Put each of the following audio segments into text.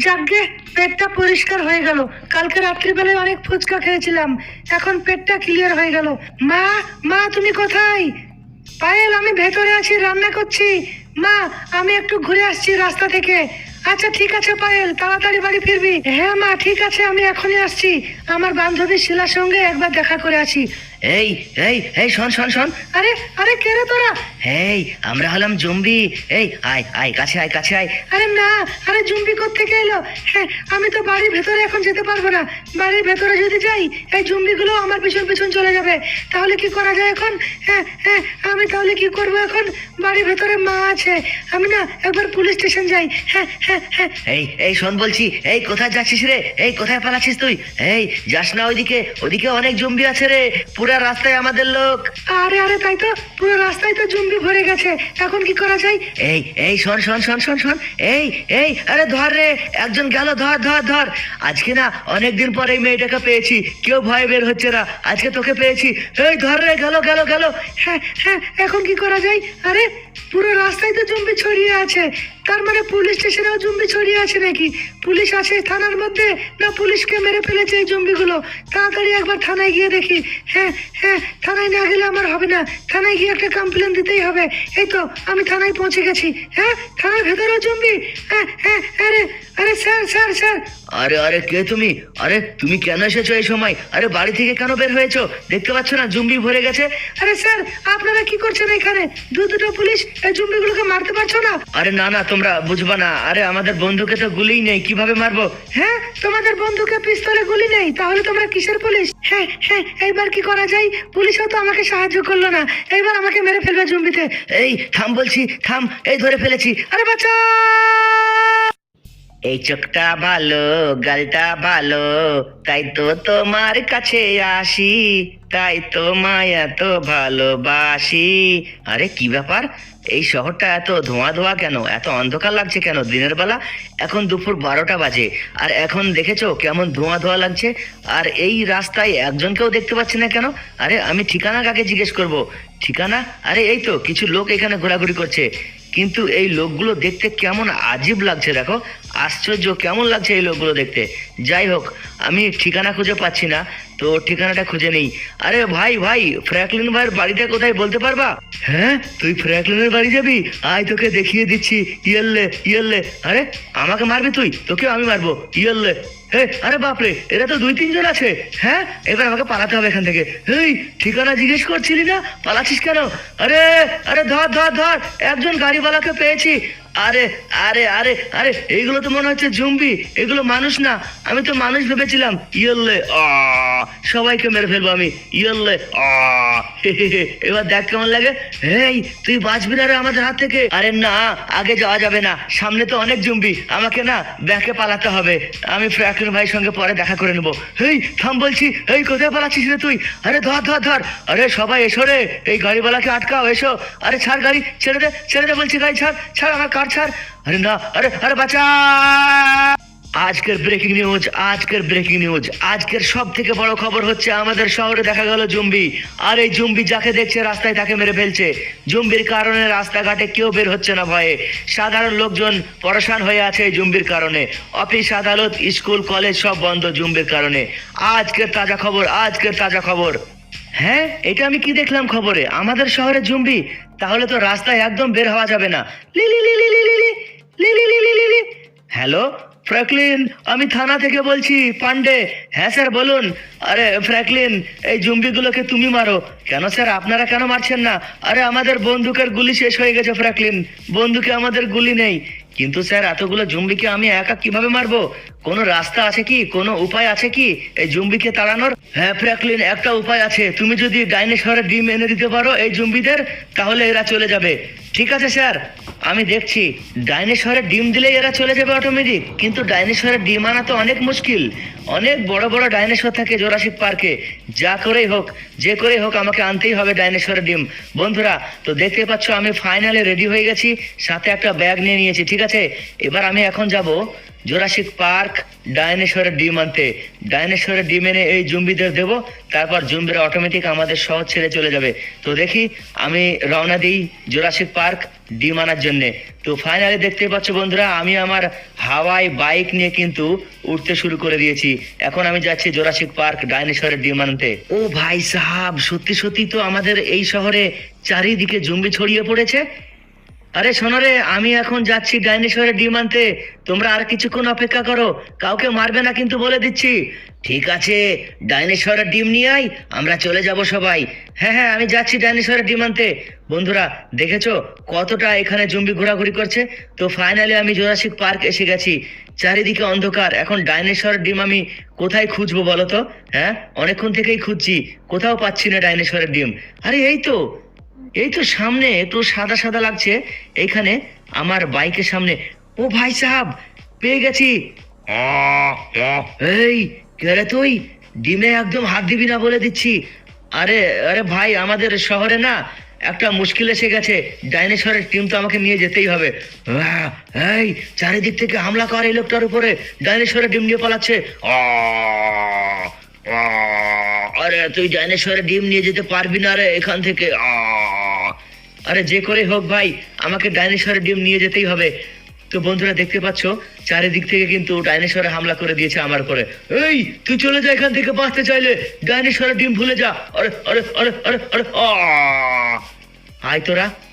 যাকগে, পেটটা পরিষ্কার হয়ে গেল। কালকে রাত্রিবেলায় অনেক ফুচকা খেয়েছিলাম, এখন পেটটা ক্লিয়ার হয়ে গেল। মা, মা তুমি কোথায়? পায়েল, আমি ভেতরে আছি, রান্না করছি। মা, আমি একটু ঘুরে আসছি রাস্তা থেকে। আচ্ছা ঠিক আছে পায়েল, তাড়াতাড়ি বাড়ি ফিরবি। হ্যাঁ মা, ঠিক আছে, আমি এখনই আসছি। আমার বান্ধবী শিলার সঙ্গে একবার দেখা করে আসি। এই এই এই শোন শোন শোন। আরে আরে, কে রে তোরা? এই আমরা হলাম জম্বি। এই আয় আয়, কাছে আয় কাছে আয়। আরে না, আরে জুম্বি কোত্থেকে এলো? হ্যাঁ, আমি তো বাড়ির ভেতরে এখন যেতে পারবো না। বাড়ির ভেতরে যদি যাই, এই জুম্বিগুলো আমার পিছন পিছন চলে যাবে। তাহলে কি করা যায় এখন? হ্যাঁ হ্যাঁ, আমি তাহলে কি করব এখন? বাড়ির ভেতরে মা আছে, আমি না একবার পুলিশ স্টেশন যাই। হ্যাঁ হ্যাঁ হ্যাঁ। এই এই শোন বলছি, এই কোথায় যাচ্ছিস রে? এই কোথায় পালাচ্ছিস তুই? এই যাস না ওইদিকে, ওদিকে অনেক জম্বি আছে রে, পুরা রাস্তায় আমাদের লোক। আরে আরে, তাই তো, পুরো রাস্তায় তো জুম্বি ভরে গেছে। এখন কি করা যায়? এই এই শোন শোন শোন শোন শোন। এই এই আরে ধর রে, একজন গেল, ধর ধর ধর। আজকে না অনেকদিন পরে এই মেয়েটাকে পেয়েছি, কেউ ভয় বের হচ্ছে না, আজকে তোকে পেয়েছি। এই ধর রে, গেল গেল গেল। হ্যাঁ হ্যাঁ, এখন কি করা যায়? আরে পুরো রাস্তায় তো জুম্বি ছড়িয়ে আছে। তার মানে পুলিশ স্টেশনেও জুম্বি ছড়িয়ে আছে নাকি? পুলিশ আছে থানার মধ্যে, না পুলিশকে মেরে ফেলেছে এই জুম্বিগুলো? তাড়াতাড়ি একবার থানায় গিয়ে দেখি। হ্যাঁ হ্যাঁ, থানায় না গেলে আমার হবে না, থানায় গিয়ে একটা কমপ্লেন দিতেই হবে। এই তো আমি থানায় পৌঁছে গেছি। হ্যাঁ, থানার ভেতরেও জুম্বি? হ্যাঁ হ্যাঁ, আরে আরে স্যার স্যার স্যার। আরে আরে, কে তুমি? আরে তুমি কেন এসেছো এই সময়? আরে বাড়ি থেকে কেন বের হয়েছো? দেখতে পাচ্ছ না জুম্বি ভরে গেছে? আরে স্যার, আপনারা কি করছেন এখানে? দুটো পুলিশ এই জুম্বিগুলোকে মারতে পারছো না? আরে না না, তোমরা বুঝবা না। আরে আমাদের বন্ধুকে তো গুলিই নেই, কিভাবে মারবো? হ্যাঁ, তোমাদের বন্দুকে পিস্তলে গুলি নেই, তাহলে তোমরা কিসের পুলিশ? হ্যাঁ হ্যাঁ, এইবার কি করা যায়? পুলিশও তো আমাকে সাহায্য করলো না, এইবার আমাকে মেরে ফেলবে জুম্বিতে। এই থাম বলছি, থাম। এই ধরে ফেলেছি। আরে বাঁচা! এই চোখটা ভালো, গালটা ভালো, তাই তো তোমার কাছে আসি, তাই তো মায়া তো ভালোবাসি। আরে কি ব্যাপার, এই শহরটা এত ধোঁয়া ধোঁয়া কেন? এত অন্ধকার লাগছে কেন দিনের বেলা? এখন দুপুর 12টা বাজে, আর এখন দেখেছো কেমন ধোঁয়া ধোঁয়া লাগছে? আর এই রাস্তায় একজনকেও দেখতে পাচ্ছি না কেন? আরে আমি ঠিকানা কাকে জিজ্ঞেস করব? ঠিকানা? আরে এই তো কিছু লোক এখানে ঘোরাঘুরি করছে, কিন্তু এই লোকগুলো দেখতে কেমন আজীব লাগছে, দেখো। আশ্চর্য, কেমন লাগছে এই লোকগুলো দেখতে। যাই হোক, আমি ঠিকানা খুঁজে পাচ্ছি না, তো ঠিকানাটা খুঁজে নেই। আরে ভাই ভাই, ফ্র্যাঙ্কলিন ভাইয়ের বাড়িটা কোথায় বলতে পারবা? হ্যাঁ, তুই ফ্র্যাঙ্কলিনের বাড়ি যাবি? আয় তোকে দেখিয়ে দিচ্ছি। ইয়েল্লে ইয়েল্লে। আরে আমাকে মারবি তুই? তোকেও আমি মারবো। ইয়েল্লে। হে, আরে বাপরে, এরা তো 2-3 জন আছে। হ্যাঁ, এবার আমাকে পালাতে হবে এখান থেকে। এই ঠিকানা জিজ্ঞেস করছিলি না, পালাচ্ছিস কেন? আরে আরে, ধর ধর ধর, একজন গাড়িওয়ালাকে পেয়েছি। আরে আরে আরে আরে, এইগুলো তো মনে হচ্ছে জম্বি, এগুলো মানুষ না। আমি তো মানুষ ভেবেছিলাম। ইয়েল্লে আ, সবাইকে মেরে ফেলবো আমি। ইয়েল্লে আ, হে হে হে। এবার দেখ কেমন লাগে। এই তুই বাঁচবি না রে আমাদের হাত থেকে। আরে না, আগে যাওয়া যাবে না, সামনে তো অনেক জম্বি, আমাকে না ব্যাকে পালাতে হবে। আমি ফ্র্যাঙ্কলিন ভাইয়ের সঙ্গে পরে দেখা করে নেবো। এই থাম বলছি, এই কোথায় পালাচ্ছিস রে তুই? আরে ধর ধর ধর। আরে সবাই এসো রে, এই গাড়িওয়ালাকে আটকাও, এসো। আরে ছাড় গাড়ি, ছেড়ে দে বলছি, গাড়ি ছাড় ছাড়, আমার কার ছাড়। আরে না, আরে আরে বাঁচা। আজকের ব্রেকিং নিউজ, আজকের ব্রেকিং নিউজ, আজকের সব থেকে বড় খবর হচ্ছে আমাদের শহরে দেখা গেল জম্বি। আর এই জম্বি যাকে দেখছে রাস্তায় তাকে মেরে ফেলছে। জম্বির কারণে রাস্তাঘাটে কেউ বের হচ্ছে না ভয়ে। সাধারণ লোকজন পরেশান হয়ে আছে এই জম্বির কারণে। অফিস আদালত স্কুল কলেজ সব বন্ধ জম্বির কারণে। আজকের তাজা খবর, আজকের তাজা খবর। হ্যাঁ, এটা আমি কি দেখলাম খবরে? আমাদের শহরে জম্বি? তাহলে তো রাস্তায় একদম বের হওয়া যাবে না। লি লি লি লি লি লি লি লি লি লি লি লি লি। হ্যালো ফ্র্যাঙ্কলিন, আমি থানা থেকে বলছি, পান্ডে। হ্যাঁ স্যার বলুন। আরে ফ্র্যাঙ্কলিন, এই জম্বিগুলোকে তুমি মারো। কেন স্যার, আপনারা কেন মারছেন না? আরে আমাদের বন্দুকের গুলি শেষ হয়ে গেছে ফ্র্যাঙ্কলিন, বন্দুকে আমাদের গুলি নেই। কিন্তু স্যার, এতগুলো জম্বিকে আমি একা কিভাবে মারবো? কোনো রাস্তা আছে কি, কোনো উপায় আছে কি এই জম্বিকে তাড়ানোর? হ্যাঁ ফ্র্যাঙ্কলিন, একটা উপায় আছে। তুমি যদি ডাইনোসরের ডিম এনে দিতে পারো এই জম্বিদের, তাহলে এরা চলে যাবে। ঠিক আছে স্যার, আমি দেখছি। ডাইনোসরের ডিম দিলেই এরা চলে যাবে অটোমেটিক? কিন্তু ডাইনোসরের ডিম আনা তো অনেক মুশকিল। অনেক বড় বড় ডাইনোসর থাকে জোরাসিক পার্কে। যা করেই হোক, যে করেই হোক, আমাকে আনতেই হবে ডাইনোসরের ডিম। বন্ধুরা, তো দেখতে পাচ্ছ আমি ফাইনালি রেডি হয়ে গেছি, সাথে একটা ব্যাগ নিয়ে নিয়েছি। ঠিক আছে, এবার আমি এখন যাব জোরাসিক পার্ক ডাইনোসরের ডিম আনতে। ডাইনোসরের ডিম এনে এই জম্বিদের দেবো, তারপর জম্বিরা অটোমেটিক আমাদের শহর ছেড়ে চলে যাবে। তো দেখি, আমি রওনা দিই জোরাসিক পার্ক ডিম আনার জন্যে। তো ফাইনালি দেখতে পাচ্ছ বন্ধুরা, আমি আমার হাওয়ায় বাইক নিয়ে কিন্তু উঠতে শুরু করে দিয়েছি। এখন আমি যাচ্ছি জোরাসিক পার্ক ডাইনোসরের ডিম আনতে। ও ভাই সাহাব, সত্যি সত্যি তো আমাদের এই শহরে চারিদিকে জম্বি ছড়িয়ে পড়েছে। আরে শোনো রে, আমি এখন যাচ্ছি ডাইনোসরের ডিম আনতে। তোমরা আর কিছুক্ষণ অপেক্ষা করো, কাউকে মারবে না কিন্তু বলে দিচ্ছি। ঠিক আছে, ডাইনোসরের ডিম নিয়ে আয়, আমরা চলে যাব সবাই। হ্যাঁ হ্যাঁ, আমি যাচ্ছি ডাইনোসরের ডিম আনতে। বন্ধুরা দেখেছো কতটা এখানে জম্বি ঘোরাঘুরি করছে? তো ফাইনালি আমি জোরাসিক পার্ক এসে গেছি। চারিদিকে অন্ধকার, এখন ডাইনোসরের ডিম আমি কোথায় খুঁজবো বলো তো? হ্যাঁ, অনেকক্ষণ থেকেই খুঁজছি, কোথাও পাচ্ছি না ডাইনোসরের ডিম। আরে এই তো সামনে একটু সাদা সাদা লাগছে এইখানে আমার বাইকের সামনে। ও ভাই সাহাব, পেয়ে গেছি। এই কে রে তুই? ডিমে একদম হাত দিবি না বলে দিচ্ছি। আরে আরে ভাই, আমাদের শহরে না একটা মুশকিল এসে গেছে। ডাইনোসরের টিম তো আমাকে নিয়ে যেতেই হবে। এই চারিদিক থেকে হামলা করে এই লোকটার উপরে, ডাইনোসরের ডিম নিয়ে পালাচ্ছে। আরে তুই ডাইনোসরের ডিম নিয়ে যেতে পারবি না রে এখান থেকে। আরে যে করে হোক ভাই, আমাকে ডাইনোসরের ডিম নিয়ে যেতেই হবে। তো বন্ধুরা দেখতে পাচ্ছ চারিদিক থেকে কিন্তু ডাইনোসরে হামলা করে দিয়েছে আমার উপরে। এই তুই চলে যা এখান থেকে, বাঁচতে চাইলে ডাইনোসরের ডিম ভুলে যা। আরে আরে আরে আরে আরে আয়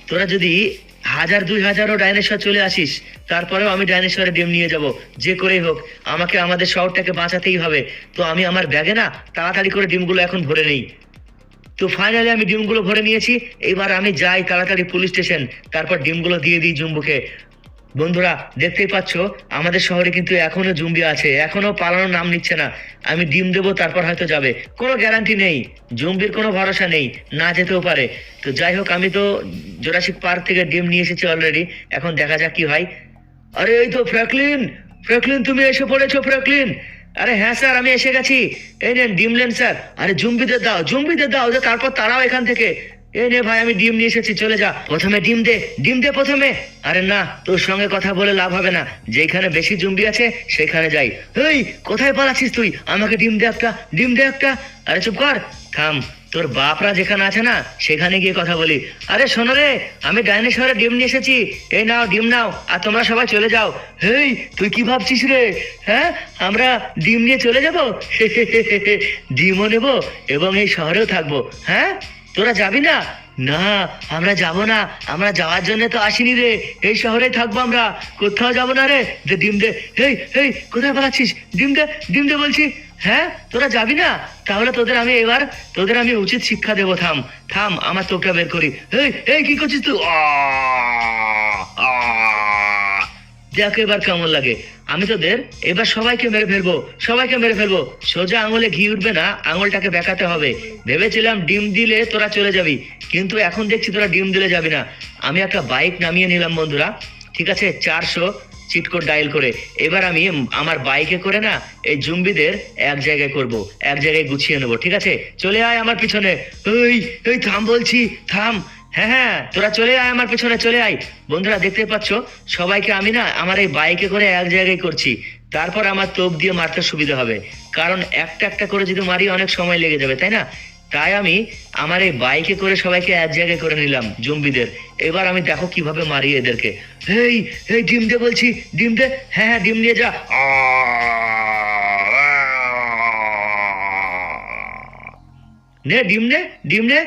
তোরা যদি 1000-2000ও ডাইনোসর চলে আসিস, তারপরেও আমি ডাইনোসরের ডিম নিয়ে যাব। যে করেই হোক আমাকে আমাদের শহরটাকে বাঁচাতেই হবে। তো আমি আমার ব্যাগে না তাড়াতাড়ি করে ডিমগুলো এখন ভরে নেই। তো ফাইনালি আমি ডিমগুলো ভরে নিয়েছি। এবার আমি যাই তাড়াতাড়ি পুলিশ স্টেশন, তারপর ডিমগুলো দিয়ে দিই জুম্বুকে। বন্ধুরা দেখতেই পাচ্ছ আমাদের শহরে কিন্তু এখনো জুম্বি আছে, এখনো পালানোর নাম নিচ্ছে না। আমি ডিম দেবো, তারপর হয়তো যাবে। কোনো গ্যারান্টি নেই, জুম্বির কোনো ভরসা নেই, না যেতেও পারে। তো যাই হোক, আমি তো জোরাসিক পার্ক থেকে ডিম নিয়ে এসেছি অলরেডি। এখন দেখা যাক কি হয়। আরে এই তো ফ্র্যাঙ্কলিন, তুমি এসে পড়েছো ফ্র্যাঙ্কলিন। আরে হ্যাঁ স্যার, আমি এসে গেছি। এই নেন ডিম নেন স্যার। আরে জুম্বিদের দাও যে, তারপর তারাও এখান থেকে। এই নে ভাই, আমি ডিম নিয়ে এসেছি, চলে যা। প্রথমে ডিম দে প্রথমে। আরে না, তোর সঙ্গে কথা বলে লাভ হবে না, যেখানে বেশি জুম্বি আছে সেখানে যাই। এই কোথায় পালাচ্ছিস তুই? আমাকে ডিম দে একটা। আরে চুপ কর, থাম। তোর বাপরা যেখানে আছে না সেখানে গিয়ে কথা বলি। আরে শোনো রে, আমি ডাইনোসরের ডিম নিয়ে এসেছি, এই নাও ডিম নাও, আর তোমরা সবাই চলে যাও। হেই তুই কি ভাবছিস রে? হ্যাঁ, আমরা ডিম নিয়ে চলে যাব? ডিমও নেব এবং এই শহরেও থাকবো। হ্যাঁ, তোরা যাবি না? না, আমরা যাব না, আমরা যাওয়ার জন্য তো আসিনি রে, এই শহরেই থাকবো আমরা, কোথাও যাব না রে। ডিম দে। এই কোথায় পালাচ্ছিস? ডিম দে বলছি। হ্যাঁ, তোরা যাবি না? তাহলে তোদের আমি উচিত শিক্ষা দেবো। থাম, আমার তোকে বের করি। এই কি করছিস তুই? দেখ এবার কেমন লাগে। আমি তোদের এবার সবাইকে মেরে ফেলবো। সোজা আঙুলে ঘি উঠবে না, আঙুলটাকে বেঁকাতে হবে। ভেবেছিলাম ডিম দিলে তোরা চলে যাবি, কিন্তু এখন দেখছি তোরা ডিম দিলে যাবি না। আমি একটা বাইক নামিয়ে নিলাম বন্ধুরা, ঠিক আছে, 400 চিট কোড ডায়াল করে। এবার আমি আমার বাইকে করে না এই জুম্বিদের এক জায়গায় গুছিয়ে নেবো। ঠিক আছে, চলে আয় আমার পিছনে। এই থাম বলছি, থাম। হ্যাঁ, তোরা চলে আয় আমার পিছনে, চলে আয়। বন্ধুরা দেখতে পাচ্ছ সবাইকে আমি না আমার এই বাইকে করে এক জায়গায় করছি, তারপর আমার তোপ দিয়ে মারতে সুবিধা হবে। কারণ একটা করে যদি মারি অনেক সময় লেগে যাবে, তাই না? তাই আমি আমার এই বাইকে করে সবাইকে এক জায়গায় করে নিলাম জুম্বিদের। এবার আমি দেখো কিভাবে মারি এদেরকে। এই ডিম দে বলছি, ডিম দে। হ্যাঁ, ডিম নিয়ে যা। নে ডিম নে।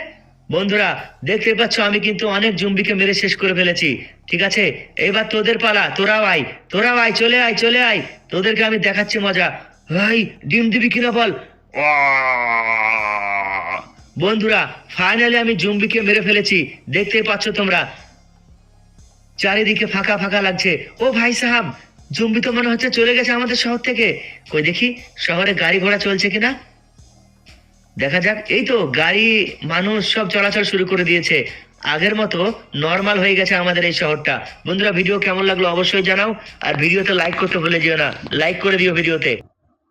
বন্ধুরা দেখতে পাচ্ছ আমি কিন্তু অনেক জুম্বিকে মেরে শেষ করে ফেলেছি। ঠিক আছে, এবার তোদের পালা, তোরাও আয়, চলে আয়, তোদেরকে আমি দেখাচ্ছি মজা। ভাই ডিম দিবি কিনা বল। বন্ধুরা ফাইনালি আমি জুম্বিকে মেরে ফেলেছি, দেখতে পাচ্ছ তোমরা চারিদিকে ফাঁকা লাগছে। ও ভাই সাহাব, জুম্বি তো মনে হচ্ছে চলে গেছে আমাদের শহর থেকে। কই দেখি শহরে গাড়ি ঘোড়া চলছে কিনা, দেখা যাক। এই তো গাড়ি মানুষ সব চলাচল শুরু করে দিয়েছে, আগের মতো নর্মাল হয়ে গেছে আমাদের এই শহরটা। বন্ধুরা ভিডিও কেমন লাগলো অবশ্যই জানাও, আর ভিডিওতে লাইক করতে ভুলে যেও না, লাইক করে দিও ভিডিওতে।